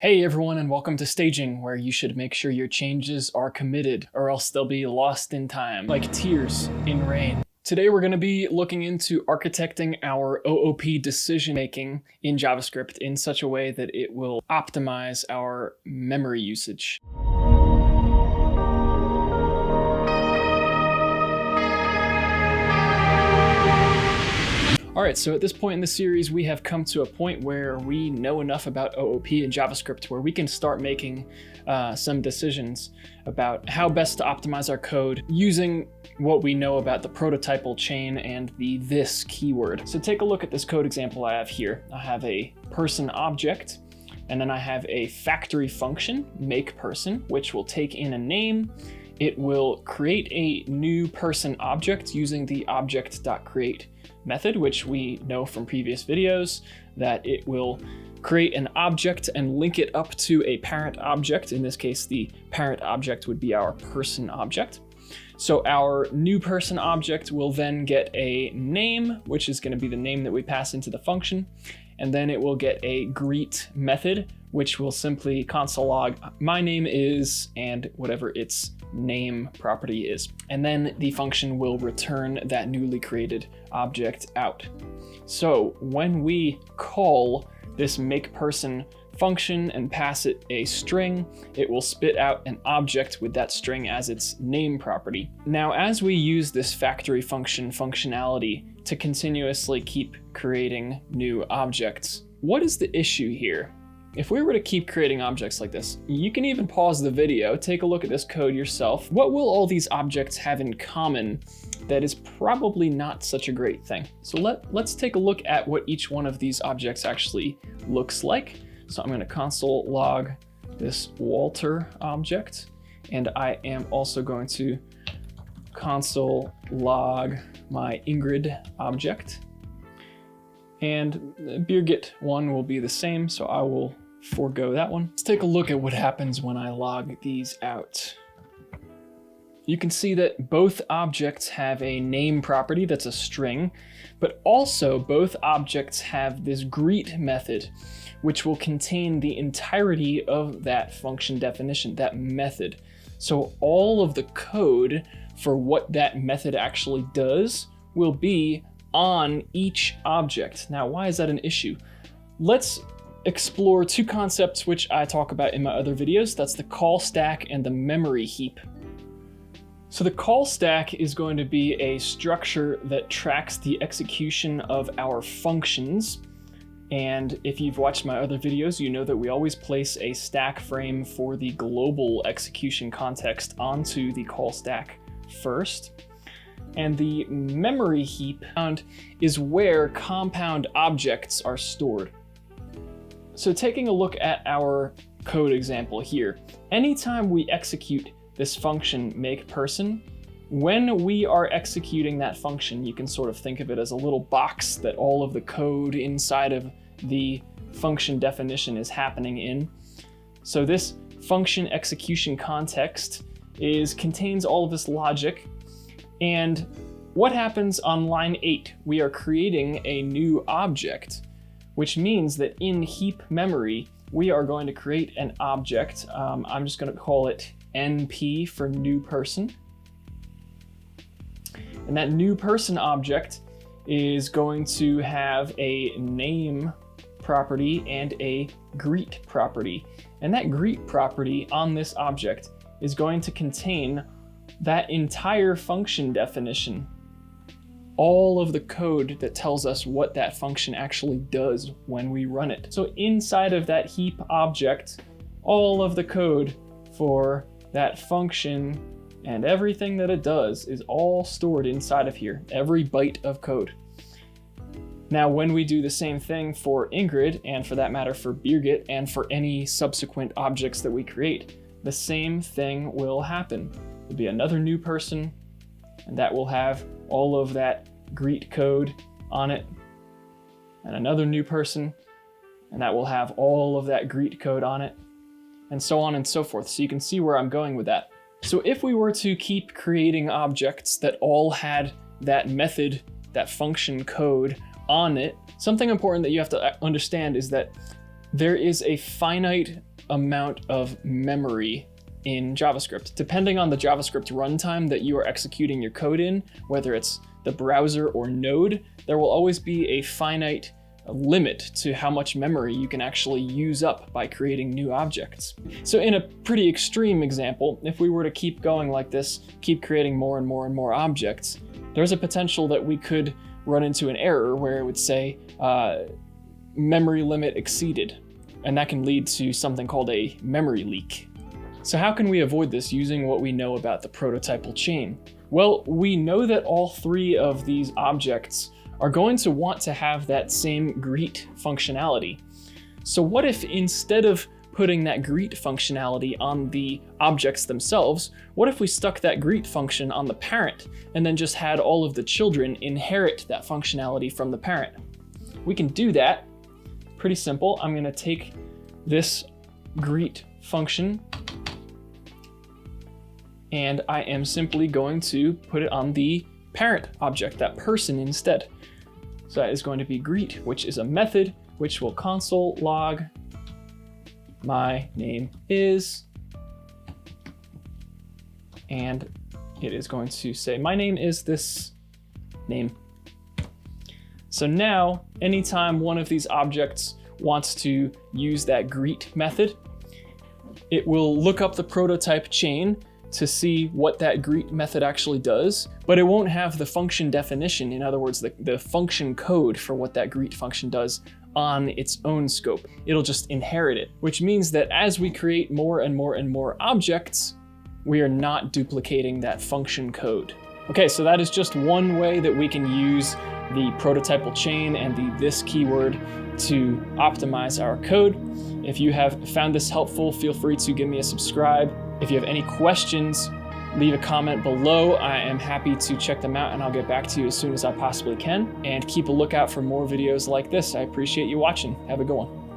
Hey everyone, and welcome to staging, where you should make sure your changes are committed or else they'll be lost in time, like tears in rain. Today we're going to be looking into architecting our OOP decision making in JavaScript in such a way that it will optimize our memory usage. Alright, so at this point in the series, we have come to a point where we know enough about OOP and JavaScript where we can start making some decisions about how best to optimize our code using what we know about the prototypal chain and the this keyword. So take a look at this code example I have here. I have a person object, and then I have a factory function, makePerson, which will take in a name. It will create a new person object using the object.create method, which we know from previous videos that it will create an object and link it up to a parent object. In this case, the parent object would be our person object. So our new person object will then get a name, which is going to be the name that we pass into the function. And then it will get a greet method, which will simply console log my name is and whatever its name property is. And then the function will return that newly created object out. So when we call this makePerson function and pass it a string, it will spit out an object with that string as its name property. Now, as we use this factory function functionality to continuously keep creating new objects, what is the issue here? If we were to keep creating objects like this, you can even pause the video, take a look at this code yourself. What will all these objects have in common that is probably not such a great thing? So let's take a look at what each one of these objects actually looks like. So I'm going to console log this Walter object, and I am also going to console log my Ingrid object. And the Birgit one will be the same, so I will forego that one. Let's take a look at what happens when I log these out. You can see that both objects have a name property that's a string, but also both objects have this greet method, which will contain the entirety of that function definition, that method. So all of the code for what that method actually does will be on each object. Now, why is that an issue? Let's explore two concepts which I talk about in my other videos. That's the call stack and the memory heap. So the call stack is going to be a structure that tracks the execution of our functions. And if you've watched my other videos, you know that we always place a stack frame for the global execution context onto the call stack first. And the memory heap is where compound objects are stored. So taking a look at our code example here, anytime we execute this function makePerson, when we are executing that function, you can sort of think of it as a little box that all of the code inside of the function definition is happening in. So this function execution context contains all of this logic. And what happens on line 8? We are creating a new object, which means that in heap memory, we are going to create an object. I'm just going to call it NP for new person. And that new person object is going to have a name property and a greet property. And that greet property on this object is going to contain that entire function definition, all of the code that tells us what that function actually does when we run it. So inside of that heap object, all of the code for that function and everything that it does is all stored inside of here, every byte of code. Now, when we do the same thing for Ingrid, and for that matter for Birgit, and for any subsequent objects that we create, the same thing will happen. There'll be another new person, and that will have all of that greet code on it, and another new person, and that will have all of that greet code on it, and so on and so forth. So you can see where I'm going with that. So if we were to keep creating objects that all had that method, that function code on it, something important that you have to understand is that there is a finite amount of memory in JavaScript. Depending on the JavaScript runtime that you are executing your code in, whether it's the browser or Node, there will always be a finite limit to how much memory you can actually use up by creating new objects. So in a pretty extreme example, if we were to keep going like this, keep creating more and more and more objects, there's a potential that we could run into an error where it would say memory limit exceeded, and that can lead to something called a memory leak. So how can we avoid this using what we know about the prototypal chain? Well, we know that all three of these objects are going to want to have that same greet functionality. So what if instead of putting that greet functionality on the objects themselves, what if we stuck that greet function on the parent and then just had all of the children inherit that functionality from the parent? We can do that. Pretty simple. I'm going to take this greet function and I am simply going to put it on the parent object, that person, instead. So that is going to be greet, which is a method which will console log my name is, and it is going to say my name is this name. So now anytime one of these objects wants to use that greet method, it will look up the prototype chain to see what that greet method actually does, but it won't have the function definition, in other words, the function code for what that greet function does on its own scope. It'll just inherit it, which means that as we create more and more and more objects, we are not duplicating that function code. Okay, so that is just one way that we can use the prototypal chain and the this keyword to optimize our code. If you have found this helpful, feel free to give me a subscribe. If you have any questions, leave a comment below. I am happy to check them out and I'll get back to you as soon as I possibly can. And keep a lookout for more videos like this. I appreciate you watching. Have a good one.